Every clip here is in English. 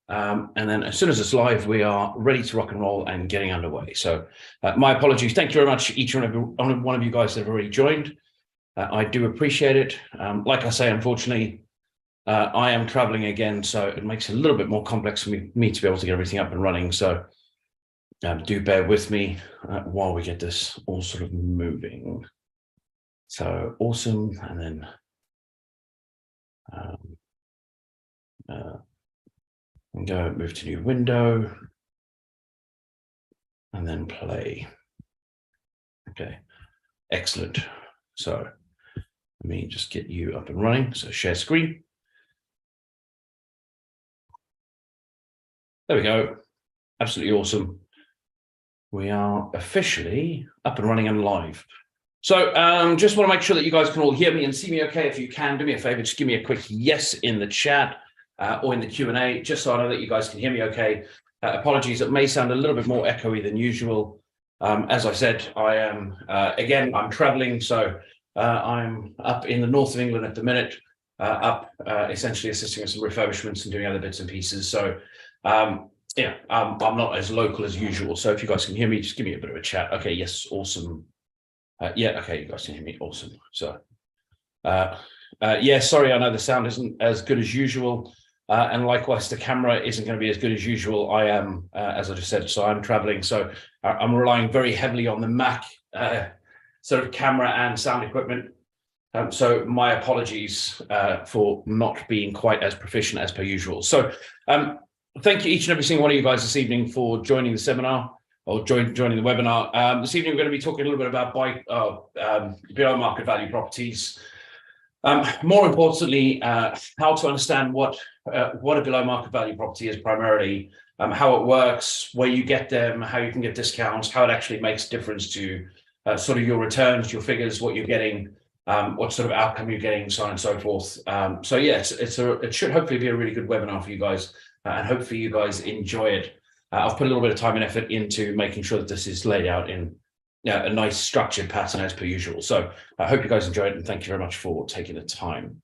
And then as soon as it's live, we are ready to rock and roll and getting underway. So my apologies. Thank you very much, each and every one of you guys that have already joined. I do appreciate it. Like I say, unfortunately, I am traveling again, so it makes it a little bit more complex for me to be able to get everything up and running. So do bear with me while we get this all sort of moving. So awesome. And then go move to new window and then play. Okay, excellent. So let me just get you up and running. So share screen. There we go. Absolutely awesome. We are officially up and running and live. So just want to make sure that you guys can all hear me and see me okay. If you can, do me a favor, just give me a quick yes in the chat or in the Q&A, just so I know that you guys can hear me okay. Apologies, it may sound a little bit more echoey than usual. As I said, I am, again, I'm traveling, so I'm up in the north of England at the minute, essentially assisting with some refurbishments and doing other bits and pieces. So yeah, I'm not as local as usual. So if you guys can hear me, just give me a bit of a chat. Okay, yes, awesome. Yeah, okay, you guys can hear me, awesome. So yeah, sorry, I know the sound isn't as good as usual. And likewise, the camera isn't going to be as good as usual. I am, as I just said, so I'm traveling. So I'm relying very heavily on the Mac sort of camera and sound equipment. So my apologies for not being quite as proficient as per usual. So thank you each and every single one of you guys this evening for joining the seminar or joining the webinar. This evening, we're going to be talking a little bit about below market value properties. More importantly, how to understand what a below market value property is primarily, how it works, where you get them, how you can get discounts, how it actually makes a difference to sort of your returns, your figures, what you're getting, what sort of outcome you're getting, so on and so forth. So yes, it should hopefully be a really good webinar for you guys, and hopefully you guys enjoy it. I've put a little bit of time and effort into making sure that this is laid out in a nice structured pattern as per usual. So I hope you guys enjoyed it, and thank you very much for taking the time.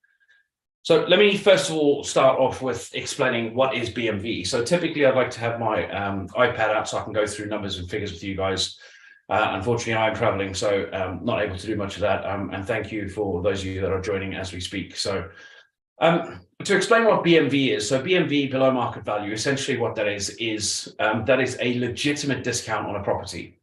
So let me first of all start off with explaining what is BMV. So typically I'd like to have my iPad out so I can go through numbers and figures with you guys. Unfortunately, I'm traveling, so not able to do much of that. And thank you for those of you that are joining as we speak. So to explain what BMV is, so BMV, below market value, essentially what that is that is a legitimate discount on a property.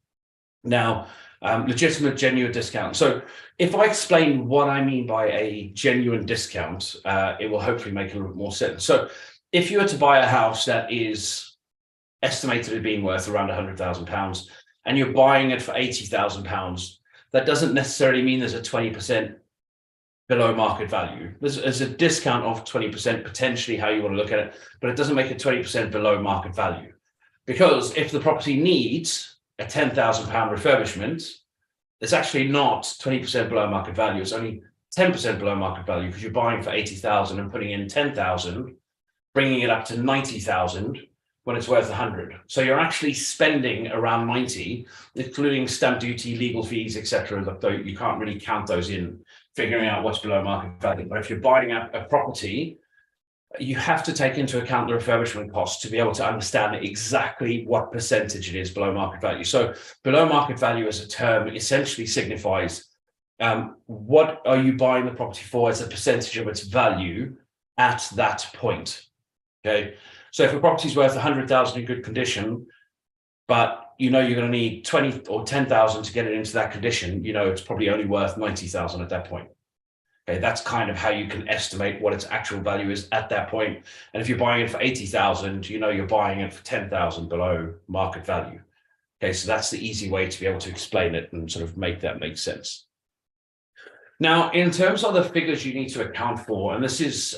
Now, legitimate, genuine discount. So if I explain what I mean by a genuine discount, it will hopefully make a little bit more sense. So if you were to buy a house that is estimated as being worth around £100,000 and you're buying it for £80,000, that doesn't necessarily mean there's a 20% below market value. There's a discount of 20%, potentially how you want to look at it, but it doesn't make it 20% below market value. Because if the property needs a £10,000 refurbishment, it's actually not 20% below market value. It's only 10% below market value because you're buying for 80,000 and putting in 10,000, bringing it up to 90,000 when it's worth 100. So you're actually spending around 90, including stamp duty, legal fees, etc. Though you can't really count those in figuring out what's below market value. But if you're buying a property, you have to take into account the refurbishment costs to be able to understand exactly what percentage it is below market value. So below market value as a term essentially signifies what are you buying the property for as a percentage of its value at that point. Okay, so if a property is worth 100,000 in good condition, but you know you're going to need 20 or 10,000 to get it into that condition, you know it's probably only worth 90,000 at that point. Okay, that's kind of how you can estimate what its actual value is at that point. And if you're buying it for 80,000, you know you're buying it for 10,000 below market value. Okay, so that's the easy way to be able to explain it and sort of make that make sense. Now, in terms of the figures you need to account for, and this is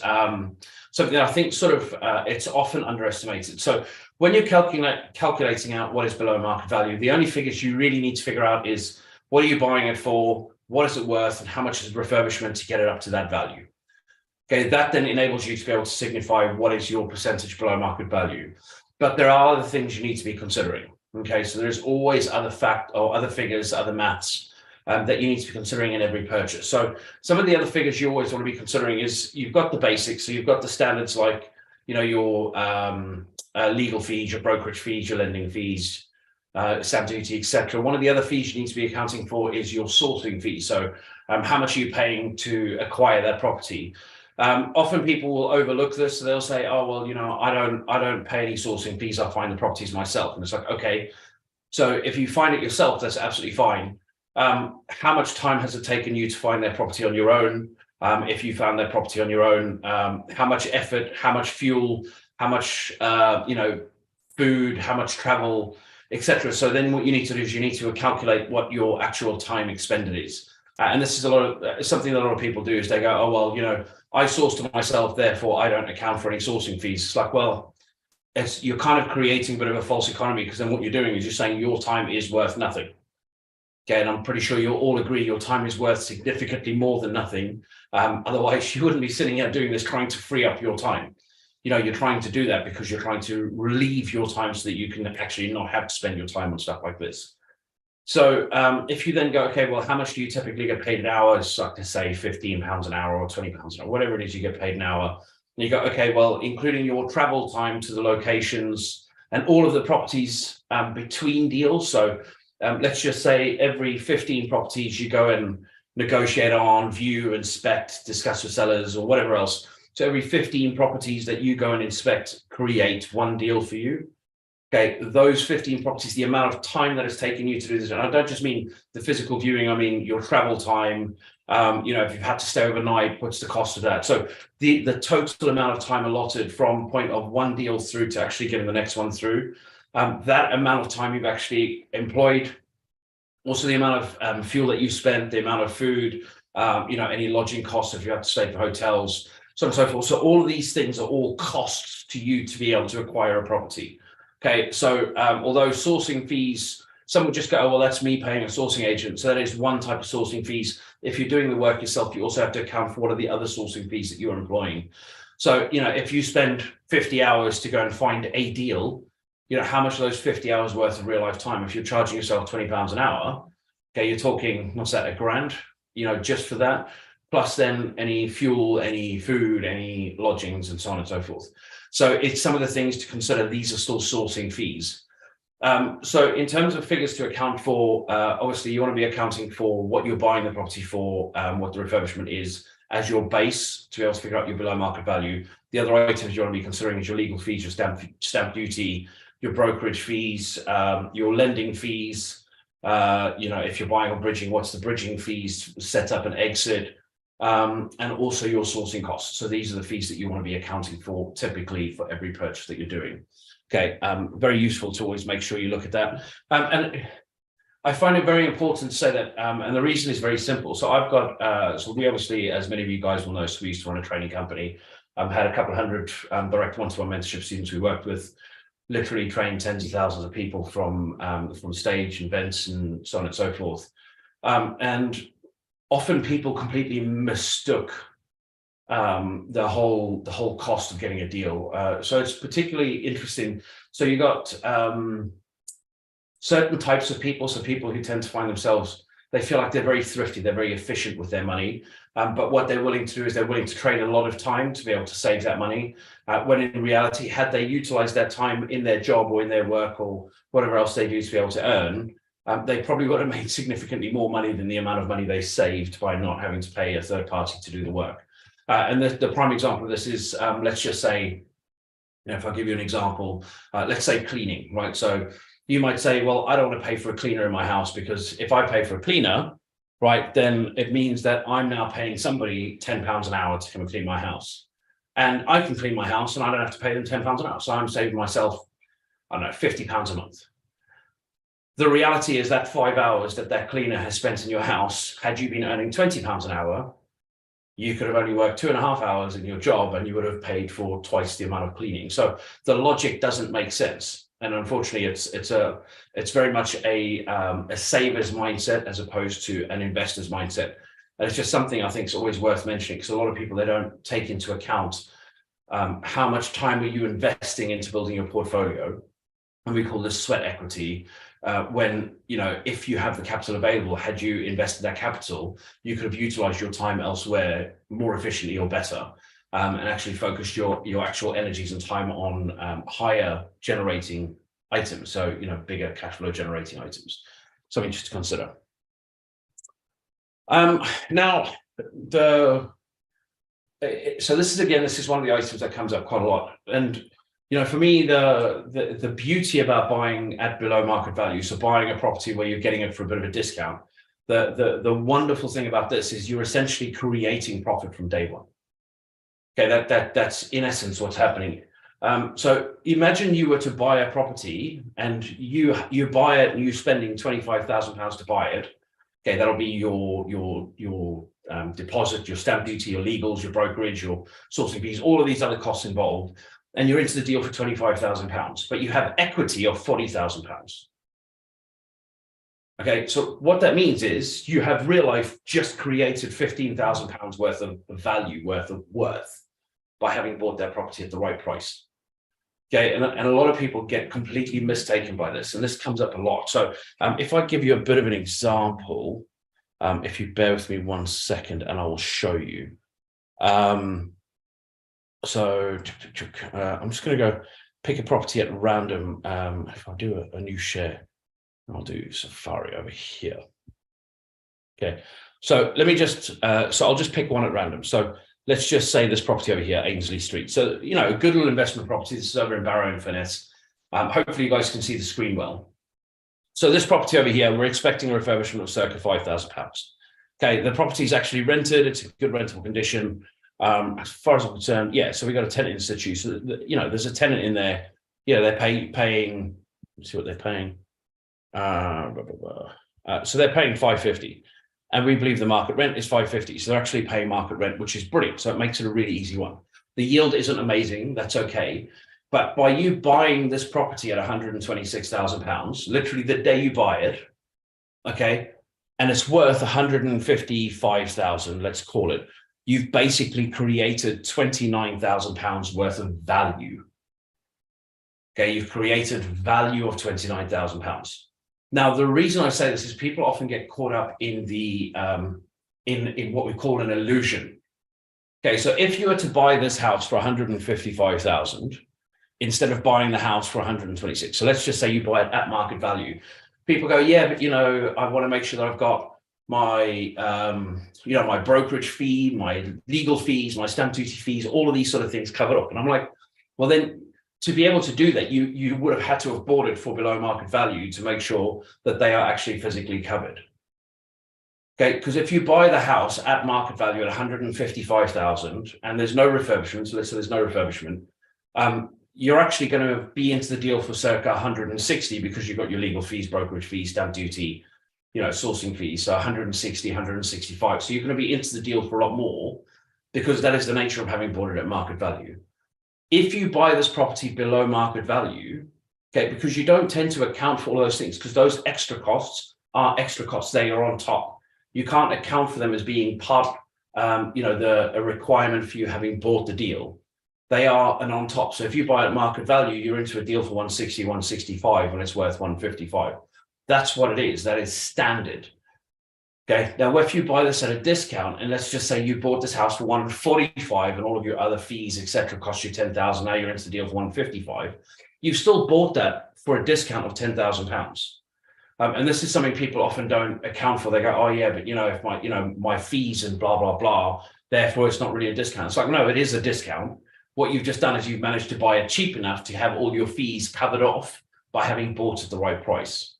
something that I think sort of it's often underestimated. So when you're calculating out what is below market value, the only figures you really need to figure out is what are you buying it for, what is it worth, and how much is refurbishment to get it up to that value. Okay, that then enables you to be able to signify what is your percentage below market value. But there are other things you need to be considering. Okay, so there's always other figures, other maths that you need to be considering in every purchase. So some of the other figures you always want to be considering is you've got the basics. So you've got the standards like your legal fees, your brokerage fees, your lending fees, stamp duty, etc. One of the other fees you need to be accounting for is your sourcing fee. So how much are you paying to acquire that property? Often people will overlook this. So they'll say, oh, well, I don't pay any sourcing fees. I find the properties myself. And it's like, okay, so if you find it yourself, that's absolutely fine. How much time has it taken you to find their property on your own? If you found their property on your own, how much effort, how much fuel, how much food, how much travel, etc. So then what you need to do is you need to calculate what your actual time expended is. And this is something that a lot of people do is they go, oh, well, I source to myself, therefore I don't account for any sourcing fees. It's like, well, you're kind of creating a bit of a false economy, because then what you're doing is you're saying your time is worth nothing. Okay, and I'm pretty sure you'll all agree your time is worth significantly more than nothing. Otherwise, you wouldn't be sitting here doing this, trying to free up your time. You're trying to do that because you're trying to relieve your time so that you can actually not have to spend your time on stuff like this. So if you then go, okay, well, how much do you typically get paid an hour? It's like to say £15 an hour or £20 an hour, whatever it is you get paid an hour. And you go, okay, well, including your travel time to the locations and all of the properties between deals. So let's just say every 15 properties you go and negotiate on, view, inspect, discuss with sellers or whatever else. So every 15 properties that you go and inspect create one deal for you. Okay, those 15 properties, the amount of time that it's taken you to do this, and I don't just mean the physical viewing, I mean your travel time. If you've had to stay overnight, what's the cost of that? So the total amount of time allotted from point of one deal through to actually getting the next one through, that amount of time you've actually employed, also the amount of fuel that you spent, the amount of food, any lodging costs if you have to stay for hotels, so on and so forth. So all of these things are all costs to you to be able to acquire a property. Okay, so although sourcing fees, some would just go, oh, well, that's me paying a sourcing agent. So that is one type of sourcing fees. If you're doing the work yourself, you also have to account for what are the other sourcing fees that you're employing. So, if you spend 50 hours to go and find a deal, how much of those 50 hours worth of real life time, if you're charging yourself £20 an hour, okay, you're talking, what's that, £1,000, just for that, plus then any fuel, any food, any lodgings, and so on and so forth. So it's some of the things to consider. These are still sourcing fees. So in terms of figures to account for, obviously you want to be accounting for what you're buying the property for, what the refurbishment is as your base to be able to figure out your below market value. The other items you want to be considering is your legal fees, your stamp duty, your brokerage fees, your lending fees. If you're buying or bridging, what's the bridging fees, set up and exit, and also your sourcing costs. So these are the fees that you want to be accounting for typically for every purchase that you're doing. Okay, very useful to always make sure you look at that. And I find it very important to say that, and the reason is very simple. So I've got, so we obviously, as many of you guys will know, so we used to run a training company. Had a couple of hundred direct one-to-one mentorship students we worked with, literally trained tens of thousands of people from stage events and so on and so forth. And often people completely mistook the whole cost of getting a deal. So it's particularly interesting. So you got certain types of people, so people who tend to find themselves, they feel like they're very thrifty, they're very efficient with their money, but what they're willing to do is they're willing to trade a lot of time to be able to save that money, when in reality, had they utilized that time in their job or in their work or whatever else they do to be able to earn, they probably would have made significantly more money than the amount of money they saved by not having to pay a third party to do the work. And the prime example of this is, let's just say, if I give you an example, let's say cleaning, right? So you might say, well, I don't want to pay for a cleaner in my house, because if I pay for a cleaner, right, then it means that I'm now paying somebody £10 an hour to come and clean my house. And I can clean my house and I don't have to pay them £10 an hour. So I'm saving myself, I don't know, £50 a month. The reality is that 5 hours that cleaner has spent in your house, had you been earning £20 an hour, you could have only worked 2.5 hours in your job and you would have paid for twice the amount of cleaning. So the logic doesn't make sense. And unfortunately, it's very much a saver's mindset as opposed to an investor's mindset. And it's just something I think is always worth mentioning, because a lot of people, they don't take into account how much time are you investing into building your portfolio. And we call this sweat equity. When, if you have the capital available, had you invested that capital, you could have utilized your time elsewhere more efficiently or better. and actually focus your actual energies and time on higher generating items. So, bigger cash flow generating items. Something just to consider. Now, so this is one of the items that comes up quite a lot. And, for me, the beauty about buying at below market value, so buying a property where you're getting it for a bit of a discount, the wonderful thing about this is you're essentially creating profit from day one. Okay, that's in essence what's happening. So imagine you were to buy a property and you buy it and you're spending £25,000 to buy it. Okay, that'll be your deposit, your stamp duty, your legals, your brokerage, your sourcing fees, all of these other costs involved, and you're into the deal for £25,000, but you have equity of £40,000. Okay, so what that means is you have real life just created £15,000 worth of value, worth by having bought that property at the right price. Okay, and a lot of people get completely mistaken by this, and this comes up a lot. So if I give you a bit of an example, if you bear with me 1 second, and I will show you. So I'm just going to go pick a property at random. If I do a new share, I'll do Safari over here. Okay, so let me just, so I'll just pick one at random. So let's just say this property over here, Ainsley Street. So, a good little investment property. This is over in Barrow-in-Furness. Hopefully you guys can see the screen well. So this property over here, we're expecting a refurbishment of circa £5,000. Okay, the property is actually rented. It's in good rentable condition. As far as I'm concerned, yeah, so we got a tenant in situ. So, there's a tenant in there. Yeah, they're paying, let's see what they're paying. So they're paying £550. And we believe the market rent is £550. So they're actually paying market rent, which is brilliant. So it makes it a really easy one. The yield isn't amazing. That's okay. But by you buying this property at £126,000, literally the day you buy it, okay, and it's worth £155,000, let's call it, you've basically created £29,000 worth of value. Okay, you've created value of £29,000. Now, the reason I say this is people often get caught up in the in what we call an illusion. Okay, so if you were to buy this house for 155,000 instead of buying the house for 126, so let's just say you buy it at market value. People go, yeah, but I want to make sure that I've got my my brokerage fee, my legal fees, my stamp duty fees, all of these sort of things covered up. And I'm like, well, then, to be able to do that, you would have had to have bought it for below market value to make sure that they are actually physically covered. Okay, because if you buy the house at market value at 155,000 and there's no refurbishment, so let's say there's no refurbishment, you're actually going to be into the deal for circa 160 because you've got your legal fees, brokerage fees, stamp duty, sourcing fees, so 160, 165. So you're going to be into the deal for a lot more because that is the nature of having bought it at market value. If you buy this property below market value, okay, because you don't tend to account for all those things, because those extra costs are extra costs, they are on top. You can't account for them as being part, a requirement for you having bought the deal. They are an on top. So if you buy at market value, you're into a deal for 160, 165 when it's worth 155. That's what it is. That is standard. Okay, now if you buy this at a discount, and let's just say you bought this house for 145 and all of your other fees, etc., cost you 10,000, now you're into the deal for 155, you've still bought that for a discount of £10,000. And this is something people often don't account for. They go, oh yeah, but if my fees and blah, blah, blah, therefore it's not really a discount. It's like, no, it is a discount. What you've just done is you've managed to buy it cheap enough to have all your fees covered off by having bought at the right price.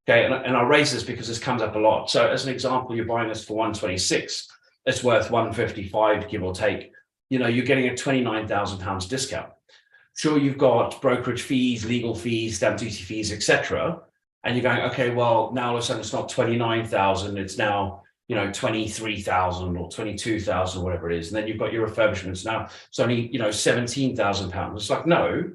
Okay, and I raise this because this comes up a lot. So as an example, you're buying this for 126, it's worth 155, give or take. You're getting a £29,000 discount. Sure, you've got brokerage fees, legal fees, stamp duty fees, etc. And you're going, okay, well, now all of a sudden it's not 29,000, it's now 23,000 or 22,000, whatever it is. And then you've got your refurbishments. Now it's only £17,000. It's like, no.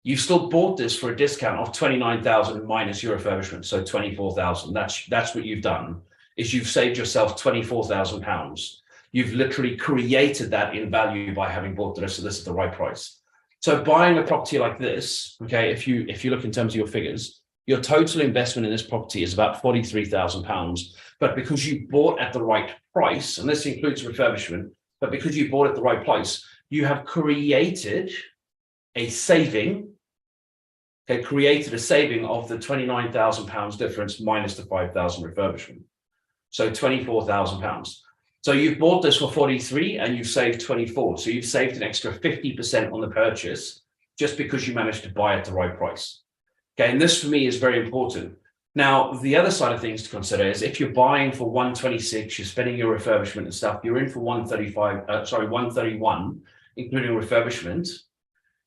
You've still bought this for a discount of 29,000 minus your refurbishment, so 24,000. That's what you've done, is you've saved yourself £24,000. You've literally created that in value by having bought this at the right price. So buying a property like this, okay, if you look in terms of your figures, your total investment in this property is about £43,000. But because you bought at the right price, and this includes refurbishment, but because you bought at the right price, you have created a saving. Okay, created a saving of the £29,000 difference minus the 5,000 refurbishment. So £24,000. So you've bought this for 43 and you've saved 24. So you've saved an extra 50% on the purchase just because you managed to buy at the right price. Okay, and this for me is very important. Now, the other side of things to consider is if you're buying for 126, you're spending your refurbishment and stuff, you're in for 131, including refurbishment.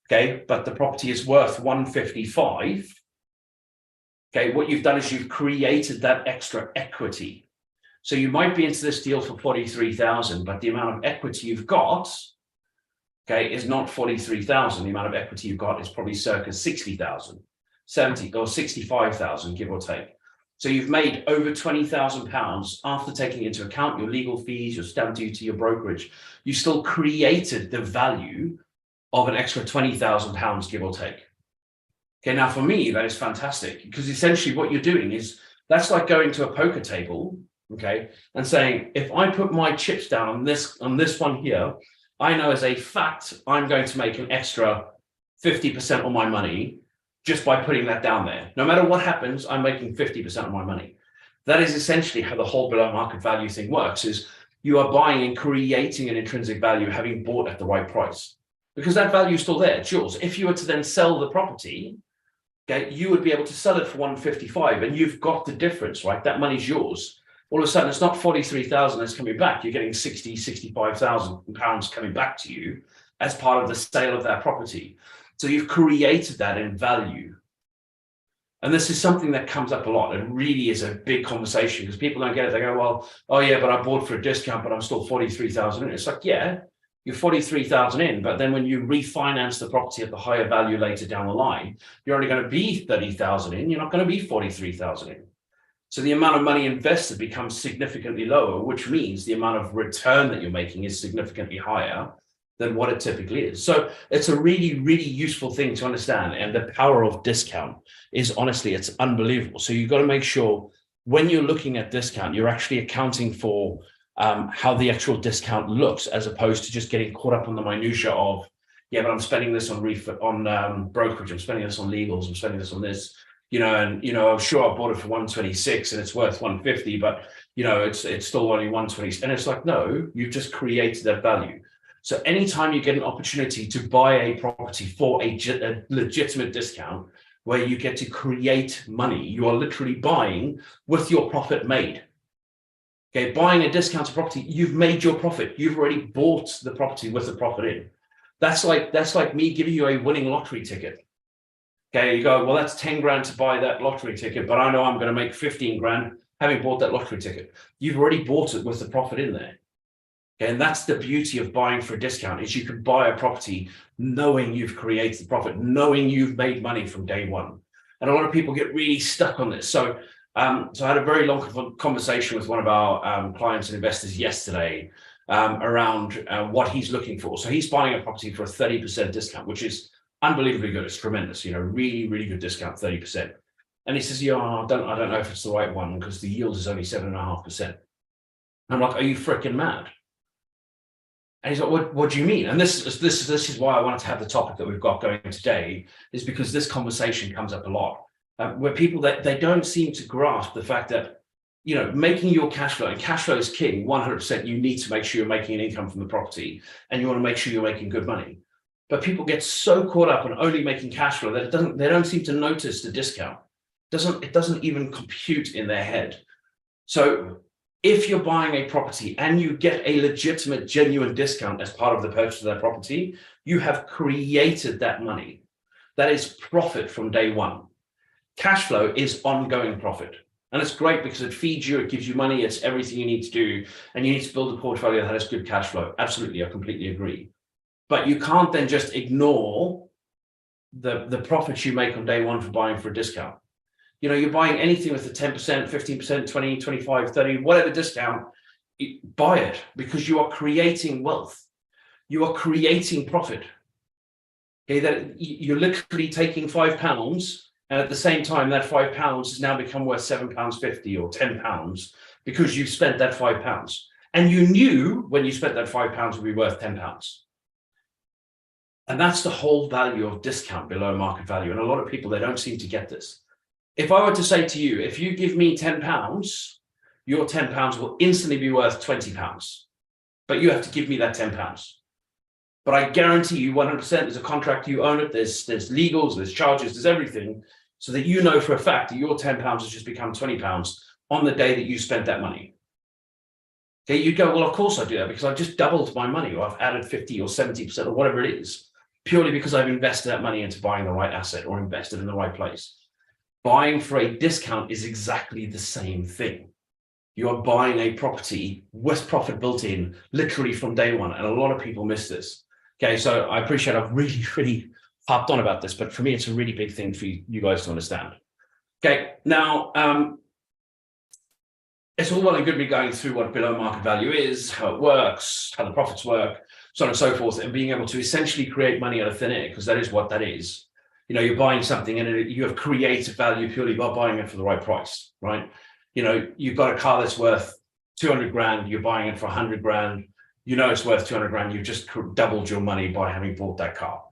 Okay, but the property is worth 155. Okay, what you've done is you've created that extra equity. So you might be into this deal for 43,000, but the amount of equity you've got, okay, is not 43,000. The amount of equity you've got is probably circa 60,000, 70 or 65,000, give or take. So you've made over £20,000 after taking into account your legal fees, your stamp duty, your brokerage. You still created the value of an extra £20,000, give or take. Okay, now for me, that is fantastic because essentially what you're doing is that's like going to a poker table, okay, and saying, if I put my chips down on this one here, I know as a fact I'm going to make an extra 50% on my money just by putting that down there. No matter what happens, I'm making 50% of my money. That is essentially how the whole below market value thing works, is you are buying and creating an intrinsic value having bought at the right price. Because that value is still there, it's yours. If you were to then sell the property, okay, you would be able to sell it for 155 and you've got the difference, right? That money's yours. All of a sudden, it's not 43,000 that's coming back. You're getting 60, 65,000 pounds coming back to you as part of the sale of that property. So you've created that in value. And this is something that comes up a lot. It really is a big conversation because people don't get it. They go, well, oh yeah, but I bought for a discount, but I'm still 43,000 in. It's like, yeah, you're 43,000 in, but then when you refinance the property at the higher value later down the line, you're only going to be 30,000 in. You're not going to be 43,000 in. So the amount of money invested becomes significantly lower, which means the amount of return that you're making is significantly higher than what it typically is. So it's a really, really useful thing to understand. And the power of discount is honestly, it's unbelievable. So you've got to make sure when you're looking at discount, you're actually accounting for how the actual discount looks, as opposed to just getting caught up on the minutia of, yeah, but I'm spending this on brokerage, I'm spending this on legals, I'm spending this on this, and sure, I bought it for 126 and it's worth 150, but it's still only 120. And it's like, no, you've just created that value. So anytime you get an opportunity to buy a property for a legitimate discount where you get to create money, you are literally buying with your profit made. Okay, buying a discounted property, you've made your profit. You've already bought the property with the profit in. That's like me giving you a winning lottery ticket. Okay, you go, well, that's 10 grand to buy that lottery ticket, but I know I'm going to make 15 grand having bought that lottery ticket. You've already bought it with the profit in there. Okay, and that's the beauty of buying for a discount, is you can buy a property knowing you've created the profit, knowing you've made money from day one. And a lot of people get really stuck on this. So I had a very long conversation with one of our clients and investors yesterday around what he's looking for. So he's buying a property for a 30% discount, which is unbelievably good. It's tremendous, really, really good discount, 30%. And he says, yeah, I don't know if it's the right one because the yield is only 7.5%. I'm like, are you freaking mad? And he's like, what do you mean? And this is why I wanted to have the topic that we've got going today, is because this conversation comes up a lot. Where people that they don't seem to grasp the fact that, making your cash flow, and cash flow is king, 100%, you need to make sure you're making an income from the property and you want to make sure you're making good money. But people get so caught up on only making cash flow that they don't seem to notice the discount. It doesn't even compute in their head. So if you're buying a property and you get a legitimate, genuine discount as part of the purchase of that property, you have created that money. That is profit from day one. Cash flow is ongoing profit. And it's great because it feeds you, it gives you money, it's everything you need to do. And you need to build a portfolio that has good cash flow. Absolutely, I completely agree. But you can't then just ignore the profits you make on day one for buying for a discount. You're buying anything with a 10%, 15%, 20, 25, 30, whatever discount, buy it because you are creating wealth. You are creating profit. Okay, that you're literally taking £5, and at the same time, that £5 has now become worth £7.50 or £10 because you've spent that £5. And you knew when you spent that £5 would be worth £10. And that's the whole value of discount below market value. And a lot of people, they don't seem to get this. If I were to say to you, if you give me £10, your £10 will instantly be worth £20, but you have to give me that £10. But I guarantee you 100%, there's a contract, you own it, there's legals, there's charges, there's everything, so that you know for a fact that your £10 has just become £20 on the day that you spent that money. Okay, you go, well, of course I do that because I've just doubled my money, or I've added 50 or 70% or whatever it is, purely because I've invested that money into buying the right asset or invested in the right place. Buying for a discount is exactly the same thing. You are buying a property with profit built in literally from day one. And a lot of people miss this. Okay, so I appreciate I've really harped on about this, but for me, it's a really big thing for you guys to understand. Okay, now, it's all well and good me going through what below market value is, how it works, how the profits work, so on and so forth, and being able to essentially create money out of thin air, because that is what that is. You know, you're buying something and you have created value purely by buying it for the right price, right? You know, you've got a car that's worth 200 grand, you're buying it for 100 grand, you know it's worth 200 grand, you've just doubled your money by having bought that car.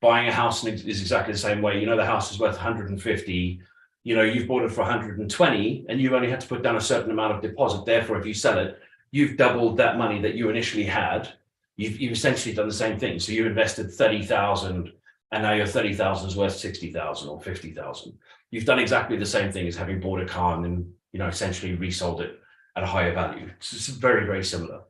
Buying a house is exactly the same way. You know, the house is worth 150, you know, you've bought it for 120 and you've only had to put down a certain amount of deposit. Therefore, if you sell it, you've doubled that money that you initially had. You've essentially done the same thing. So you invested 30,000 and now your 30,000 is worth 60,000 or 50,000. You've done exactly the same thing as having bought a car and then, you know, essentially resold it at a higher value. It's very similar.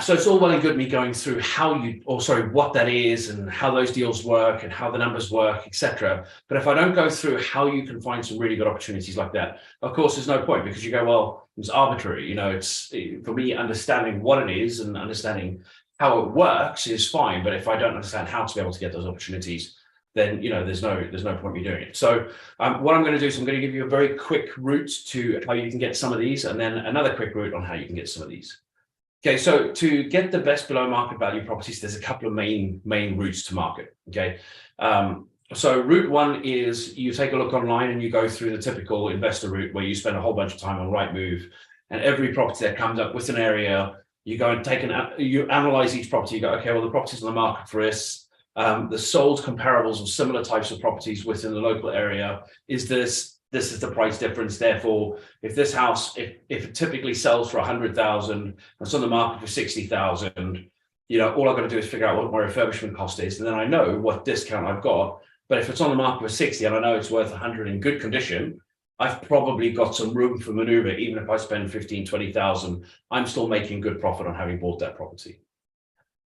So it's all well and good me going through what that is and how those deals work and how the numbers work, etc. But if I don't go through how you can find some really good opportunities like that, of course, there's no point, because you go, well, it's arbitrary. You know, it's for me, understanding what it is and understanding how it works is fine. But if I don't understand how to be able to get those opportunities, then, you know, there's no point me doing it. So what I'm going to do is I'm going to give you a very quick route to how you can get some of these, and then another quick route on how you can get some of these. Okay, so to get the best below market value properties, there's a couple of main routes to market. Okay, so route one is you take a look online and you go through the typical investor route where you spend a whole bunch of time on Rightmove, and every property that comes up with an area, you go and you analyze each property. You go, okay, well, the property's on the market for this. The sold comparables of similar types of properties within the local area is this is the price difference. Therefore, if this house, if it typically sells for 100,000 and it's on the market for 60,000, you know, all I've got to do is figure out what my refurbishment cost is, and then I know what discount I've got. But if it's on the market for 60 and I know it's worth 100 in good condition, I've probably got some room for maneuver. Even if I spend 15, 20,000, I'm still making good profit on having bought that property.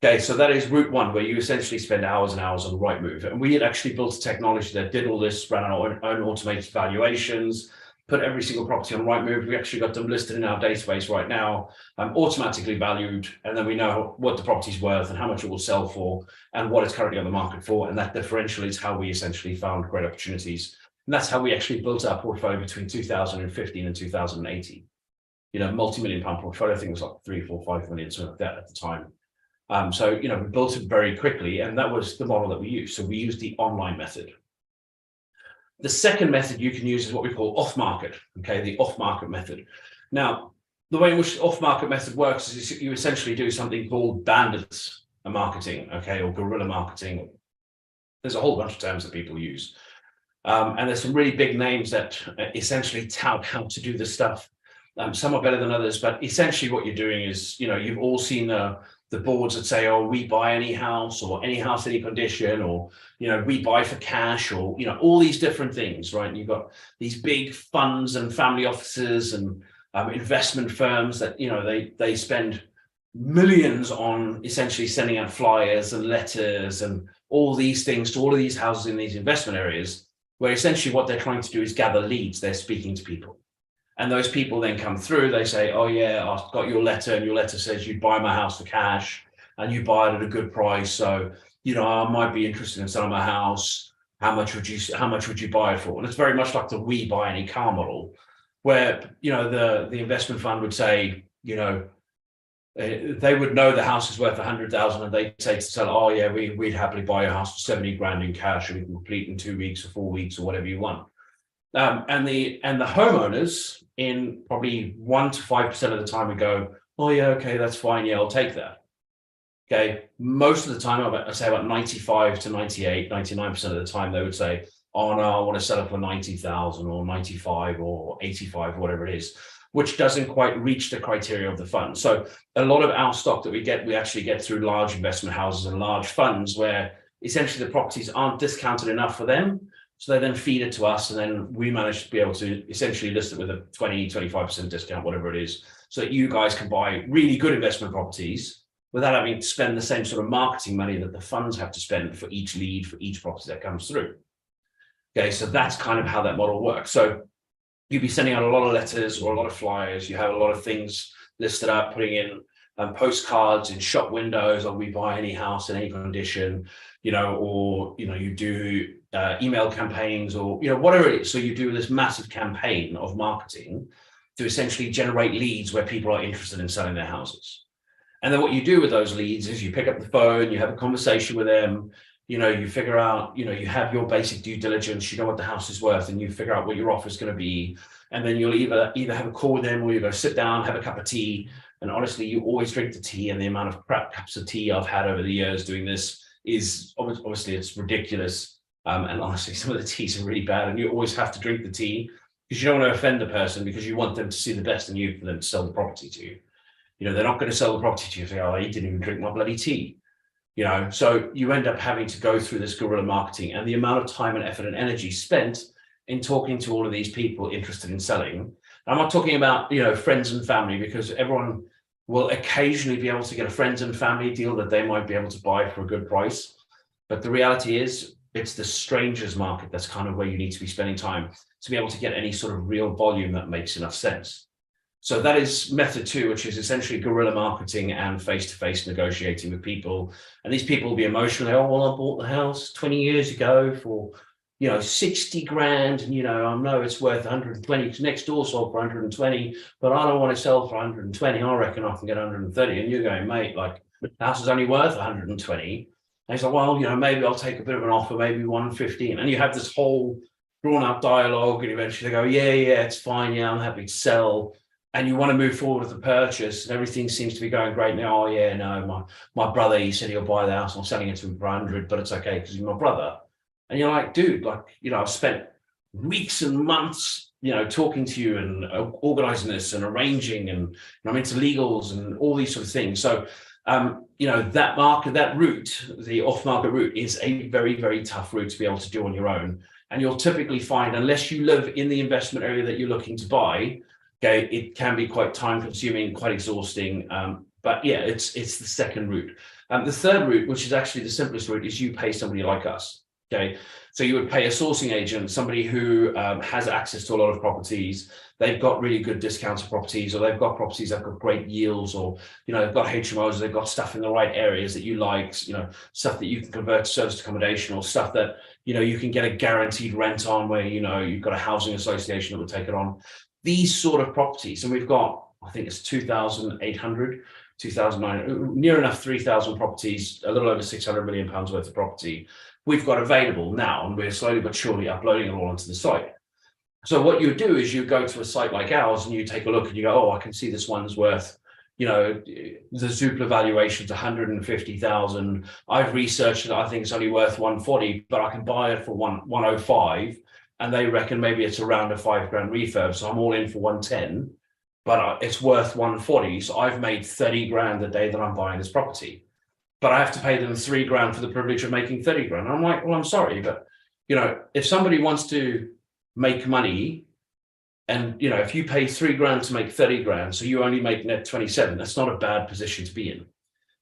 Okay, so that is route one, where you essentially spend hours and hours on Rightmove. And we had actually built a technology that did all this, ran our own automated valuations, put every single property on Rightmove. We actually got them listed in our database right now, automatically valued, and then we know what the property's worth and how much it will sell for and what it's currently on the market for. And that differential is how we essentially found great opportunities. And that's how we actually built our portfolio between 2015 and 2018. You know, multi-million pound portfolio, I think it was like 3, 4, 5 million, something like that at the time. So, you know, we built it very quickly, and that was the model that we used. So we used the online method. The second method you can use is what we call off-market, okay, the off-market method. Now, the way in which the off-market method works is you essentially do something called bandits marketing, okay, or guerrilla marketing. There's a whole bunch of terms that people use. And there's some really big names that essentially tout how to do this stuff. Some are better than others, but essentially what you're doing is, you know, you've all seen the boards that say, oh, we buy any house, or any house, any condition, or, you know, we buy for cash, or, you know, all these different things, right? And you've got these big funds and family offices and investment firms that, you know, they spend millions on essentially sending out flyers and letters and all these things to all of these houses in these investment areas, where essentially what they're trying to do is gather leads. They're speaking to people. And those people then come through, they say, oh yeah, I've got your letter, and your letter says you'd buy my house for cash and you buy it at a good price. So, you know, I might be interested in selling my house. How much would you buy it for? And it's very much like the we buy any car model, where, you know, the investment fund would say, you know, they would know the house is worth 100,000 and they say to sell, oh yeah, we'd happily buy a house for 70 grand in cash and we can complete in 2 weeks or 4 weeks or whatever you want. And the homeowners, in probably 1 to 5% of the time, we go, oh yeah, okay, that's fine. Yeah, I'll take that. Okay. Most of the time, I say about 95 to 98, 99% of the time, they would say, oh no, I want to sell it for 90,000 or 95 or 85, whatever it is, which doesn't quite reach the criteria of the fund. So a lot of our stock that we actually get through large investment houses and large funds where essentially the properties aren't discounted enough for them. So they then feed it to us, and then we manage to be able to essentially list it with a 20, 25% discount, whatever it is, so that you guys can buy really good investment properties without having to spend the same sort of marketing money that the funds have to spend for each lead, for each property that comes through. Okay, so that's kind of how that model works. So you'd be sending out a lot of letters or a lot of flyers. You have a lot of things listed up, putting in postcards in shop windows, or we buy any house in any condition, or, you do email campaigns, or, whatever it is. So you do this massive campaign of marketing to essentially generate leads where people are interested in selling their houses. And then what you do with those leads is you pick up the phone, you have a conversation with them, you figure out, you have your basic due diligence, you know what the house is worth, and you figure out what your offer is going to be. And then you'll either have a call with them, or you go sit down, have a cup of tea. And honestly, you always drink the tea, and the amount of crap cups of tea I've had over the years doing this is obviously it's ridiculous. And honestly, some of the teas are really bad, and you always have to drink the tea because you don't want to offend the person, because you want them to see the best in you for them to sell the property to you. They're not going to sell the property to you if they, oh, he didn't even drink my bloody tea. So you end up having to go through this guerrilla marketing, and the amount of time and effort and energy spent in talking to all of these people interested in selling. I'm not talking about, friends and family, because everyone will occasionally be able to get a friends and family deal that they might be able to buy for a good price. But the reality is, it's the strangers market that's kind of where you need to be spending time to be able to get any sort of real volume that makes enough sense. So that is method 2, which is essentially guerrilla marketing and face-to-face negotiating with people. And these people will be emotional. Oh, well, I bought the house 20 years ago for, 60 grand. And, I know it's worth 120 because next door sold for 120, but I don't want to sell for 120. I reckon I can get 130. And you're going, mate, like, the house is only worth 120. And he's like, well, maybe I'll take a bit of an offer, maybe 115. And you have this whole drawn out dialogue, and eventually they go, yeah, it's fine. Yeah, I'm happy to sell. And you want to move forward with the purchase, and everything seems to be going great now. Oh yeah, no, my brother, he said he'll buy the house. I'm selling it to him for 100, but it's okay because he's my brother. And you're like, dude, I've spent weeks and months, talking to you and organizing this and arranging, and I'm into legals and all these sort of things. So, that route, the off-market route, is a very, very tough route to be able to do on your own. And you'll typically find, unless you live in the investment area that you're looking to buy, okay, it can be quite time consuming, quite exhausting. But yeah, it's the second route. The third route, which is actually the simplest route, is you pay somebody like us. Okay, so you would pay a sourcing agent, somebody who has access to a lot of properties. They've got really good discounted properties, or they've got properties that have got great yields, or they've got HMOs, they've got stuff in the right areas that you like, stuff that you can convert to serviced accommodation, or stuff that you can get a guaranteed rent on, where you've got a housing association that would take it on. These sort of properties, and we've got, I think it's 2,800, 2,900, near enough 3,000 properties, a little over 600 million pounds worth of property we've got available now, and we're slowly but surely uploading it all onto the site. So what you do is you go to a site like ours and you take a look and you go, oh, I can see this one's worth, the Zoopla valuation's 150,000. I've researched it. I think it's only worth 140, but I can buy it for 105. And they reckon maybe it's around a £5 grand refurb. So I'm all in for 110, but it's worth 140. So I've made 30 grand the day that I'm buying this property, but I have to pay them 3 grand for the privilege of making 30 grand. And I'm like, well, I'm sorry, but if somebody wants to make money, and if you pay 3 grand to make 30 grand, so you only make net 27, that's not a bad position to be in.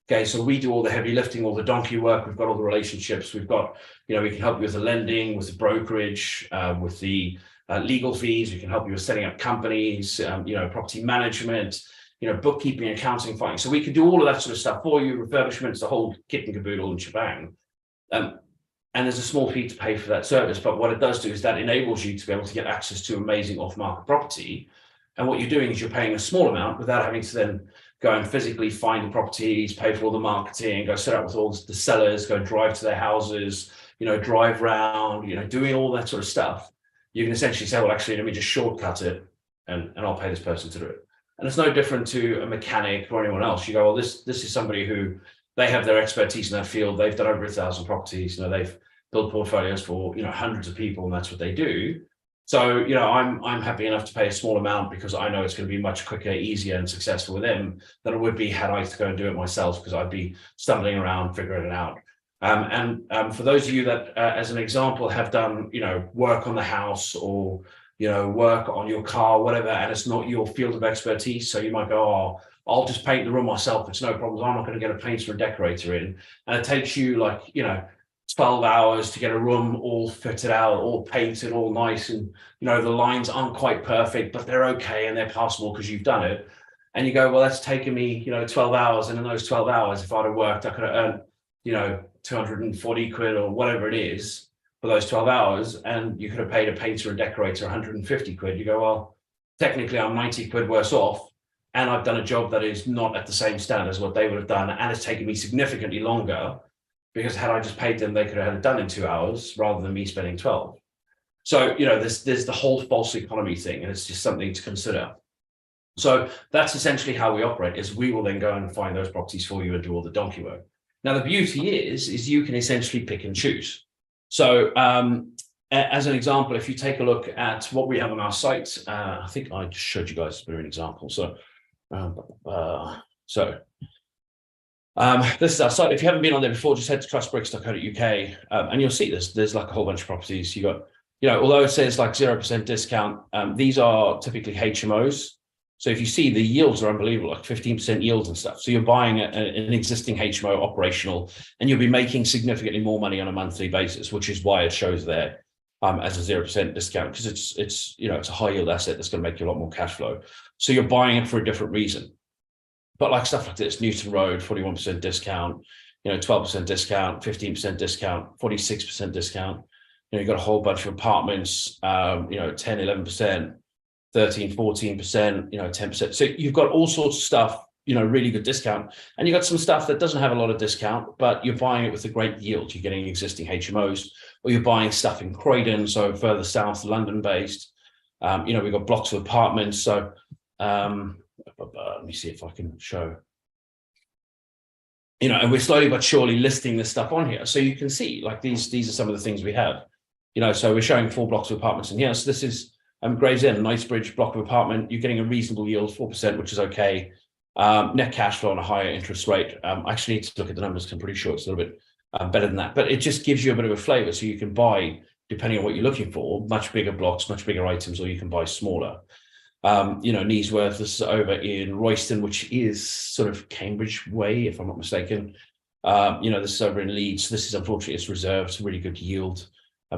Okay, so we do all the heavy lifting, all the donkey work. We've got all the relationships. We've got, we can help you with the lending, with the brokerage, with the legal fees. We can help you with setting up companies, property management, bookkeeping, accounting, finance. So we can do all of that sort of stuff for you, refurbishments, the whole kit and caboodle and shebang. And there's a small fee to pay for that service. But what it does do is that enables you to be able to get access to amazing off-market property. And what you're doing is you're paying a small amount without having to then go and physically find the properties, pay for all the marketing, go set up with all the sellers, go drive to their houses, drive around, doing all that sort of stuff. You can essentially say, well, actually, let me just shortcut it and I'll pay this person to do it. And it's no different to a mechanic or anyone else. You go, well, this is somebody who they have their expertise in that field. They've done over 1,000 properties. They've built portfolios for hundreds of people, and that's what they do. So I'm happy enough to pay a small amount because I know it's going to be much quicker, easier, and successful with them than it would be had I to go and do it myself, because I'd be stumbling around figuring it out. For those of you that, as an example, have done work on the house or work on your car, whatever, and it's not your field of expertise, so you might go, oh, I'll just paint the room myself. It's no problem. I'm not going to get a painter and decorator in, and it takes you 12 hours to get a room all fitted out, all painted, all nice, and the lines aren't quite perfect, but they're okay and they're passable because you've done it. And you go, well, that's taken me 12 hours, and in those 12 hours, if I'd have worked, I could have earned 240 quid or whatever it is for those 12 hours, and you could have paid a painter and decorator 150 quid. You go, well, technically I'm 90 quid worse off, and I've done a job that is not at the same standard as what they would have done, and it's taken me significantly longer, because had I just paid them, they could have had it done in 2 hours rather than me spending 12. So there's the whole false economy thing, and it's just something to consider. So that's essentially how we operate, is we will then go and find those properties for you and do all the donkey work. Now, the beauty is you can essentially pick and choose. So as an example, if you take a look at what we have on our site, I think I just showed you guys an example. So this is our site. If you haven't been on there before, just head to trustbricks.co.uk, and you'll see there's like a whole bunch of properties. You got, although it says like 0% discount, these are typically HMOs. So if you see, the yields are unbelievable, like 15% yields and stuff. So you're buying an existing HMO operational, and you'll be making significantly more money on a monthly basis, which is why it shows there as a 0% discount, because it's a high yield asset that's going to make you a lot more cash flow. So you're buying it for a different reason. But like stuff like this, Newton Road, 41% discount, 12% discount, 15% discount, 46% discount. You've got a whole bunch of apartments, 10, 11%. 13, 14%, 10%. So you've got all sorts of stuff, really good discount. And you've got some stuff that doesn't have a lot of discount, but you're buying it with a great yield. You're getting existing HMOs, or you're buying stuff in Croydon, so further south, London based. We've got blocks of apartments. So let me see if I can show. And we're slowly but surely listing this stuff on here. So you can see, like, these are some of the things we have. So we're showing 4 blocks of apartments in here. So this is Gravesend, Knightsbridge block of apartment. You're getting a reasonable yield, 4%, which is okay. Net cash flow on a higher interest rate. I actually need to look at the numbers, because I'm pretty sure it's a little bit better than that. But it just gives you a bit of a flavor. So you can buy, depending on what you're looking for, much bigger blocks, much bigger items, or you can buy smaller. Neesworth, this is over in Royston, which is sort of Cambridge way, if I'm not mistaken. This is over in Leeds. This is, unfortunately, it's reserved. It's a really good yield.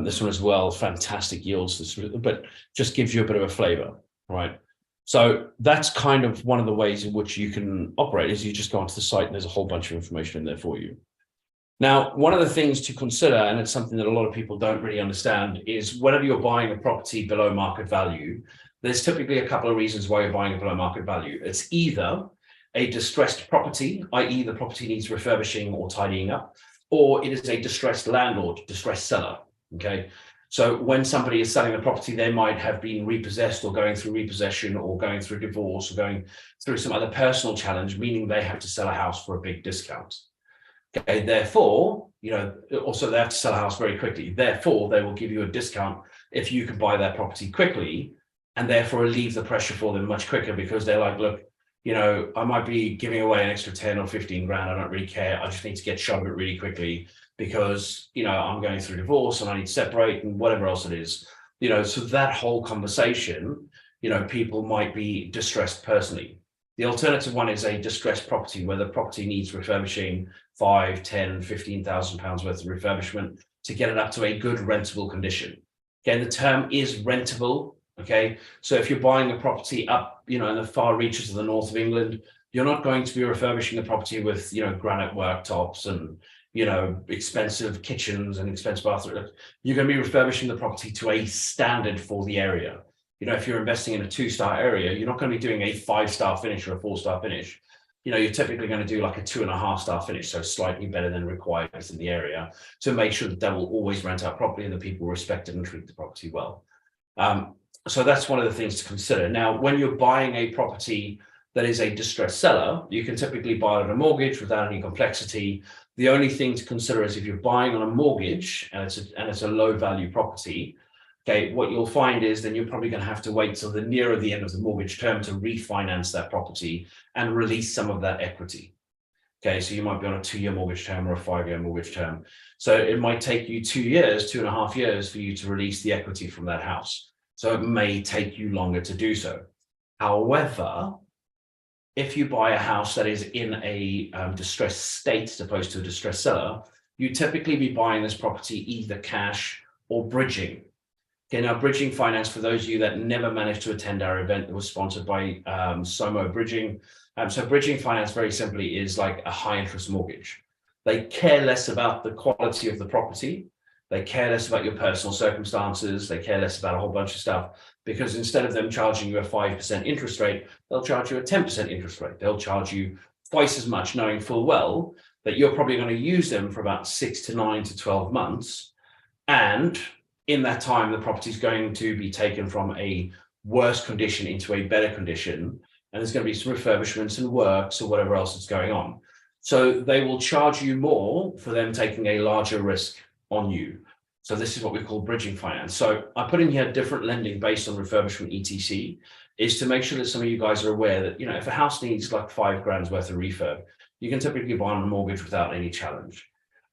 This one as well, fantastic yields, but just gives you a bit of a flavor, right? So that's kind of one of the ways in which you can operate, is you just go onto the site and there's a whole bunch of information in there for you. Now, one of the things to consider, and it's something that a lot of people don't really understand, is whenever you're buying a property below market value, there's typically a couple of reasons why you're buying it below market value. It's either a distressed property, i.e. the property needs refurbishing or tidying up, or it is a distressed landlord, distressed seller. Okay, so when somebody is selling a property, they might have been repossessed, or going through repossession, or going through divorce, or going through some other personal challenge, meaning they have to sell a house for a big discount. Okay, therefore, also they have to sell a house very quickly. Therefore, they will give you a discount if you can buy their property quickly, and therefore relieve the pressure for them much quicker, because they're like, look, I might be giving away an extra 10 or 15 grand. I don't really care. I just need to get shot of it really quickly, because I'm going through divorce and I need to separate and whatever else it is. So that whole conversation, people might be distressed personally. The alternative one is a distressed property, where the property needs refurbishing, 5, 10, 15,000 pounds worth of refurbishment to get it up to a good rentable condition. Again, the term is rentable. Okay, so if you're buying a property up, in the far reaches of the north of England, you're not going to be refurbishing the property with, granite worktops and, expensive kitchens and expensive bathrooms. You're going to be refurbishing the property to a standard for the area. If you're investing in a 2-star area, you're not going to be doing a 5-star finish or a 4-star finish. You're typically going to do like a 2.5-star finish, so slightly better than required in the area, to make sure that will always rent out properly and the people respect it and treat the property well. So that's one of the things to consider. Now, when you're buying a property that is a distressed seller, you can typically buy it on a mortgage without any complexity. The only thing to consider is if you're buying on a mortgage and it's a low value property, okay, what you'll find is then you're probably going to have to wait till the nearer the end of the mortgage term to refinance that property and release some of that equity. Okay, so you might be on a 2-year mortgage term or a 5-year mortgage term. So it might take you 2 years, 2.5 years for you to release the equity from that house. So it may take you longer to do so. However, if you buy a house that is in a distressed state as opposed to a distressed seller, you typically be buying this property either cash or bridging. Okay, now bridging finance, for those of you that never managed to attend our event that was sponsored by Somo Bridging. So bridging finance, very simply, is like a high interest mortgage. They care less about the quality of the property. They care less about your personal circumstances. They care less about a whole bunch of stuff, because instead of them charging you a 5% interest rate, they'll charge you a 10% interest rate. They'll charge you twice as much, knowing full well that you're probably going to use them for about 6 to 9 to 12 months. And in that time, the property is going to be taken from a worse condition into a better condition. And there's going to be some refurbishments and works or whatever else is going on. So they will charge you more for them taking a larger risk on you. So this is what we call bridging finance. So I put in here different lending based on refurbishment etc, is to make sure that some of you guys are aware that, you know, if a house needs like $5,000 worth of refurb, you can typically buy on a mortgage without any challenge.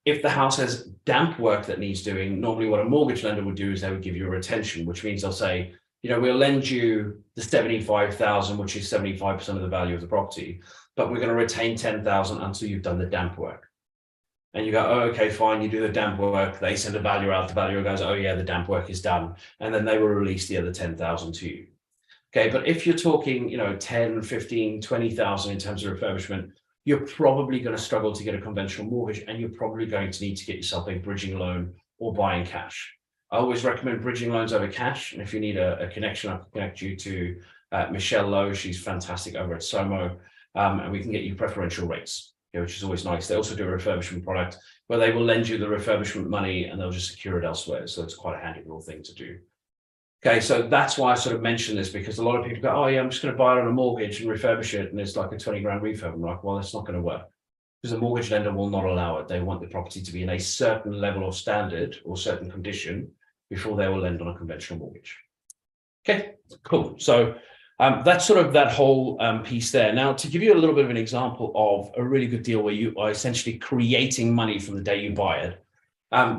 If the house has damp work that needs doing, normally what a mortgage lender would do is they would give you a retention, which means they'll say, you know, we'll lend you the 75,000, which is 75% of the value of the property, but we're going to retain 10,000 until you've done the damp work. And you go, oh, okay, fine. You do the damp work. They send a valuer out. The valuer goes, oh yeah, the damp work is done. And then they will release the other 10,000 to you. Okay. But if you're talking, you know, 10, 15, 20,000 in terms of refurbishment, you're probably going to struggle to get a conventional mortgage, and you're probably going to need to get yourself a bridging loan or buying cash. I always recommend bridging loans over cash. And if you need a connection, I can connect you to Michelle Lowe. She's fantastic over at Somo, and we can get you preferential rates, which is always nice. They also do a refurbishment product where they will lend you the refurbishment money and they'll just secure it elsewhere. So it's quite a handy little thing to do. Okay, so that's why I sort of mentioned this, because a lot of people go, oh yeah, I'm just going to buy it on a mortgage and refurbish it, and it's like a 20 grand refurb. I'm like, well, that's not going to work, because the mortgage lender will not allow it. They want the property to be in a certain level of standard or certain condition before they will lend on a conventional mortgage. Okay, cool. So that's sort of that whole piece there. Now, to give you a little bit of an example of a really good deal where you are essentially creating money from the day you buy it.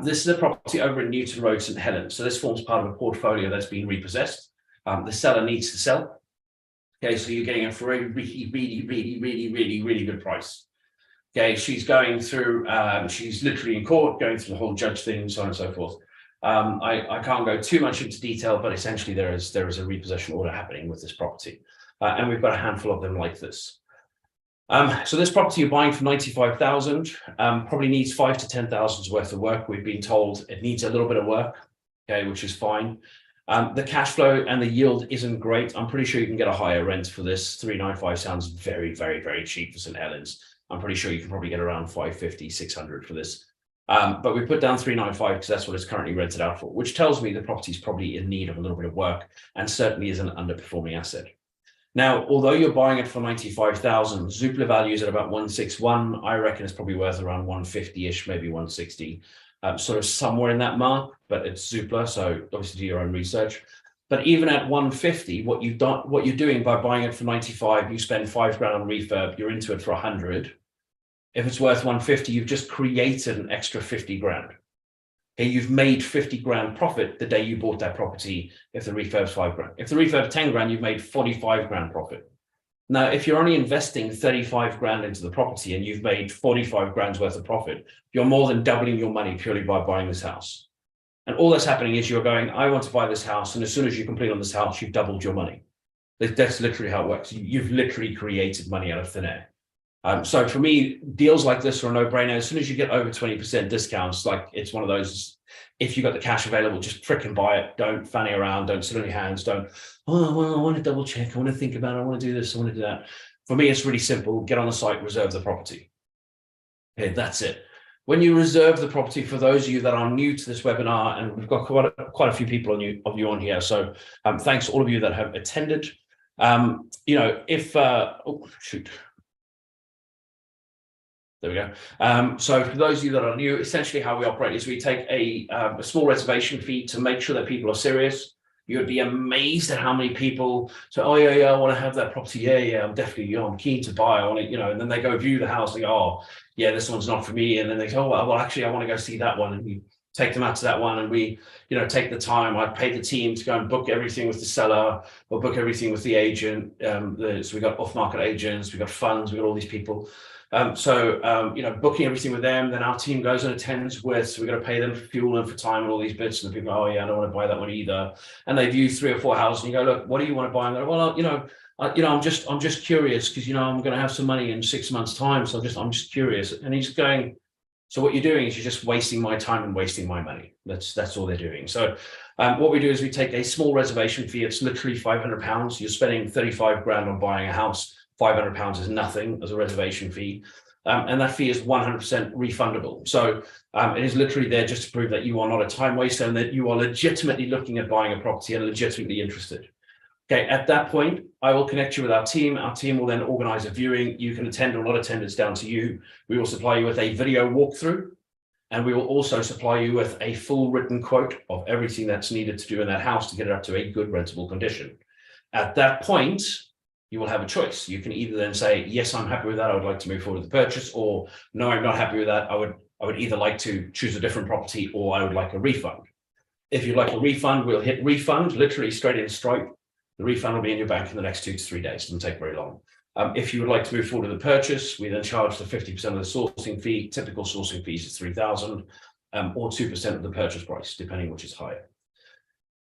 This is a property over in Newton Road, St. Helens. So this forms part of a portfolio that's been repossessed. The seller needs to sell. Okay, so you're getting it for a really good price. Okay, she's going through, she's literally in court, going through the whole judge thing, so on and so forth. I can't go too much into detail, but essentially there is a repossession order happening with this property, and we've got a handful of them like this. So this property you're buying for 95,000 probably needs 5 to 10,000 worth of work. We've been told it needs a little bit of work, okay, which is fine. The cash flow and the yield isn't great. I'm pretty sure you can get a higher rent for this. 395 sounds very cheap for St. Helens. I'm pretty sure you can probably get around 550, 600 for this. But we put down 395 because that's what it's currently rented out for, which tells me the property is probably in need of a little bit of work and certainly is an underperforming asset. Now, although you're buying it for 95,000, Zoopla value is at about 161. I reckon it's probably worth around 150-ish, maybe 160, sort of somewhere in that mark, but it's Zoopla, so obviously do your own research. But even at 150, what you're doing by buying it for 95, you spend 5 grand on refurb, you're into it for 100. If it's worth 150, you've just created an extra 50 grand. Okay, you've made 50 grand profit the day you bought that property if the refurb's 5 grand. If the refurb's 10 grand, you've made 45 grand profit. Now, if you're only investing 35 grand into the property and you've made 45 grand's worth of profit, you're more than doubling your money purely by buying this house. And all that's happening is you're going, I want to buy this house. And as soon as you complete on this house, you've doubled your money. That's literally how it works. You've literally created money out of thin air. So for me, deals like this are a no-brainer. As soon as you get over 20% discounts, like it's one of those, if you've got the cash available, just fricking buy it. Don't fanny around. Don't sit on your hands. Don't, oh, well, I want to double check. I want to think about it. I want to do this. I want to do that. For me, it's really simple. Get on the site, reserve the property. Okay, that's it. When you reserve the property, for those of you that are new to this webinar, and we've got quite a few people of you on here. So thanks to all of you that have attended. If oh shoot. There we go. So for those of you that are new, essentially how we operate is we take a small reservation fee to make sure that people are serious. You would be amazed at how many people say, oh, yeah, I want to have that property. Yeah, I'm definitely, I'm keen to buy. I want it, and then they go view the house and go, oh, yeah, this one's not for me. And then they say, oh, well, actually, I want to go see that one. And we take them out to that one and we, take the time. I pay the team to go and book everything with the seller or book everything with the agent. So we got off-market agents, we got funds, we got all these people. Booking everything with them, then our team goes and attends with, so we're going to pay them for fuel and for time and all these bits. And the people, oh yeah, I don't want to buy that one either. And they view 3 or 4 houses and you go, look, what do you want to buy? And they're, well, I'm just curious because, I'm going to have some money in 6 months time. So I'm just curious. And he's going, so what you're doing is you're just wasting my time and wasting my money. That's all they're doing. So what we do is we take a small reservation fee. It's literally £500. You're spending 35 grand on buying a house. £500 is nothing as a reservation fee. And that fee is 100% refundable. So it is literally there just to prove that you are not a time waster and that you are legitimately looking at buying a property and legitimately interested. Okay, at that point, I will connect you with our team. Our team will then organize a viewing. You can attend or not attend, it's down to you. We will supply you with a video walkthrough, and we will also supply you with a full written quote of everything that's needed to do in that house to get it up to a good rentable condition. At that point, you will have a choice. You can either then say, yes, I'm happy with that, I would like to move forward with the purchase, or no, I'm not happy with that. I would either like to choose a different property or I would like a refund. If you'd like a refund, we'll hit refund, literally straight in Stripe. The refund will be in your bank in the next 2 to 3 days. It doesn't take very long. If you would like to move forward with the purchase, we then charge the 50% of the sourcing fee. Typical sourcing fees is $3,000 or 2% of the purchase price, depending which is higher.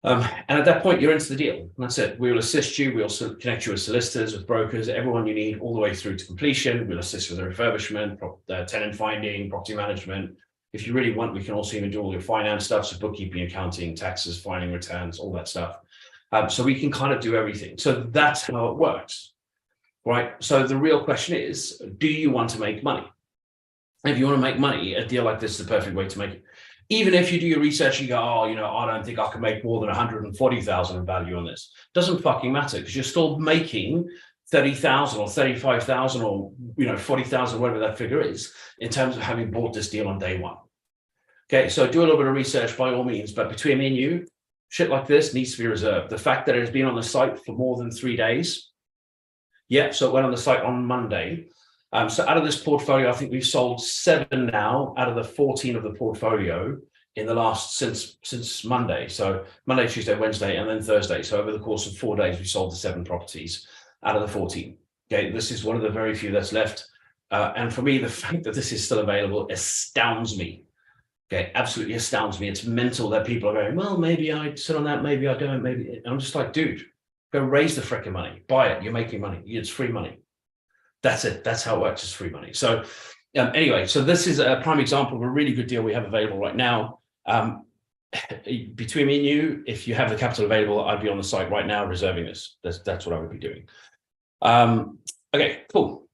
And at that point, you're into the deal. And that's it. We will assist you. We'll connect you with solicitors, with brokers, everyone you need all the way through to completion. We'll assist with the refurbishment, tenant finding, property management. If you really want, we can also even do all your finance stuff. So bookkeeping, accounting, taxes, filing returns, all that stuff. So we can kind of do everything. So that's how it works, right? So the real question is, do you want to make money? If you want to make money, a deal like this is the perfect way to make it. Even if you do your research, you go, oh, I don't think I can make more than 140,000 in value on this. Doesn't fucking matter because you're still making 30,000 or 35,000 or 40,000, whatever that figure is, in terms of having bought this deal on day one. Okay, so do a little bit of research by all means, but between me and you, shit like this needs to be reserved. The fact that it has been on the site for more than 3 days. Yeah, so it went on the site on Monday. So out of this portfolio, I think we've sold 7 now out of the 14 of the portfolio in the last since Monday. So Monday, Tuesday, Wednesday, and then Thursday. So over the course of 4 days, we sold the 7 properties out of the 14. Okay, this is one of the very few that's left. And for me, the fact that this is still available astounds me. Okay, absolutely astounds me. It's mental that people are going, well, maybe I sit on that, maybe I don't, maybe. And I'm just like, dude, go raise the frickin' money, buy it. You're making money. It's free money. That's it. That's how it works. It's free money. So anyway, so this is a prime example of a really good deal we have available right now. Between me and you, if you have the capital available, I'd be on the site right now reserving this. That's what I would be doing. Okay, cool.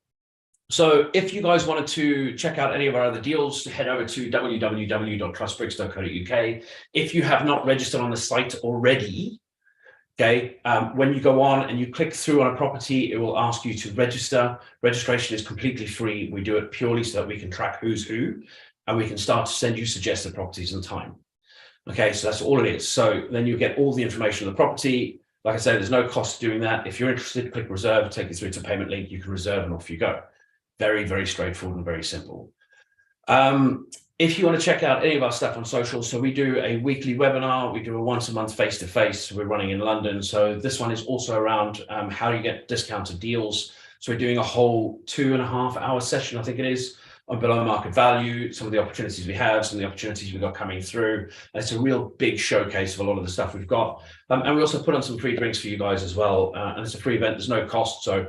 So if you guys wanted to check out any of our other deals, head over to www.trustbricks.co.uk. If you have not registered on the site already, okay, when you go on and you click through on a property, it will ask you to register. Registration is completely free. We do it purely so that we can track who's who, and we can start to send you suggested properties in time. Okay, so that's all it is. So then you get all the information on the property. Like I said, there's no cost doing that. If you're interested, click reserve, take you through to payment link. You can reserve and off you go. Very, very straightforward and very simple. If you want to check out any of our stuff on social, so we do a weekly webinar, we do a once a month face-to-face, we're running in London. So this one is also around how you get discounted deals. So we're doing a whole 2.5 hour session, I think it is, on below market value, some of the opportunities we have, some of the opportunities we've got coming through. And it's a real big showcase of a lot of the stuff we've got. And we also put on some free drinks for you guys as well. And it's a free event, there's no cost. So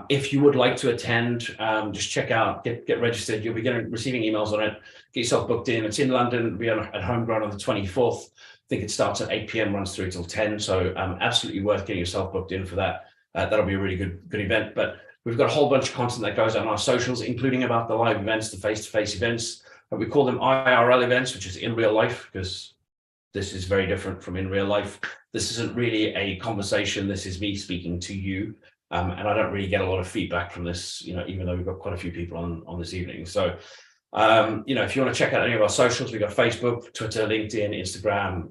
if you would like to attend, just check out, get registered. You'll be receiving emails on it. Get yourself booked in. It's in London. We're at Homegrown on the 24th. I think it starts at 8 p.m, runs through till 10. So absolutely worth getting yourself booked in for that. That'll be a really good event. But we've got a whole bunch of content that goes on our socials, including about the live events, the face-to-face events. But we call them IRL events, which is in real life, because this is very different from in real life. This isn't really a conversation. This is me speaking to you. And I don't really get a lot of feedback from this, even though we've got quite a few people on this evening. So, if you want to check out any of our socials, we've got Facebook, Twitter, LinkedIn, Instagram,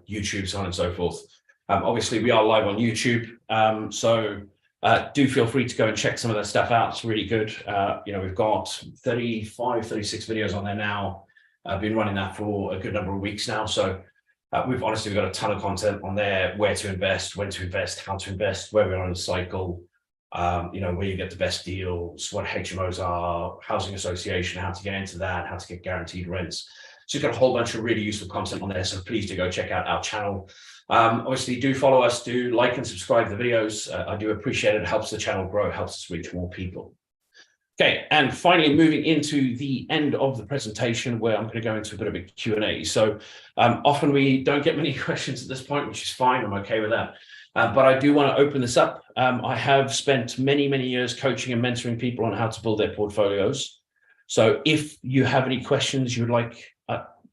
YouTube, so on and so forth. Obviously, we are live on YouTube. So do feel free to go and check some of that stuff out. It's really good. We've got 35, 36 videos on there now. I've been running that for a good number of weeks now. So we've got a ton of content on there: where to invest, when to invest, how to invest, where we're on the cycle, where you get the best deals, what HMOs are, housing association, how to get into that, how to get guaranteed rents. So you've got a whole bunch of really useful content on there. So please do go check out our channel. Obviously, do follow us, do like and subscribe to the videos. I do appreciate it. It helps the channel grow, helps us reach more people. Okay, and finally, moving into the end of the presentation, where I'm going to go into a bit of a Q&A. So often we don't get many questions at this point, which is fine. I'm okay with that. But I do want to open this up. I have spent many, many years coaching and mentoring people on how to build their portfolios. So if you have any questions you would like,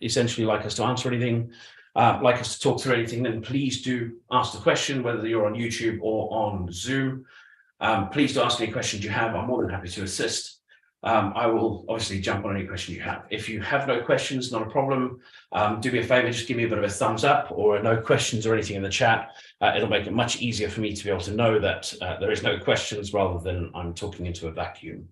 essentially like us to answer anything, like us to talk through anything, then please do ask the question, whether you're on YouTube or on Zoom. Please do ask any questions you have. I'm more than happy to assist. I will obviously jump on any question you have. If you have no questions, not a problem. Do me a favor, just give me a bit of a thumbs up or no questions or anything in the chat. It'll make it much easier for me to be able to know that there is no questions rather than I'm talking into a vacuum.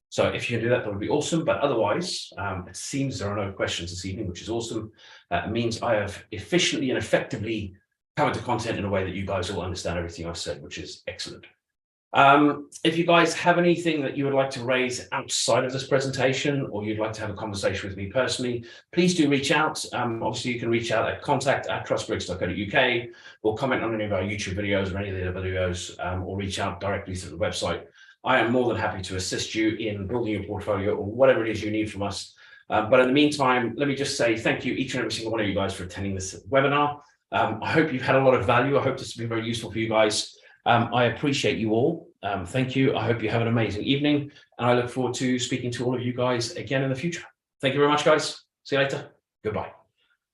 So if you can do that, that would be awesome. But otherwise, it seems there are no questions this evening, which is awesome. It means I have efficiently and effectively covered the content in a way that you guys will understand everything I've said, which is excellent. If you guys have anything that you would like to raise outside of this presentation, or you'd like to have a conversation with me personally, please do reach out. Obviously, you can reach out at contact@trustbricks.co.uk, or comment on any of our YouTube videos or any of the other videos, or reach out directly through the website. I am more than happy to assist you in building your portfolio or whatever it is you need from us. But in the meantime, let me just say thank you, each and every single one of you guys, for attending this webinar. I hope you've had a lot of value. I hope this has been very useful for you guys. I appreciate you all. Thank you. I hope you have an amazing evening, and I look forward to speaking to all of you guys again in the future. Thank you very much, guys. See you later. Goodbye.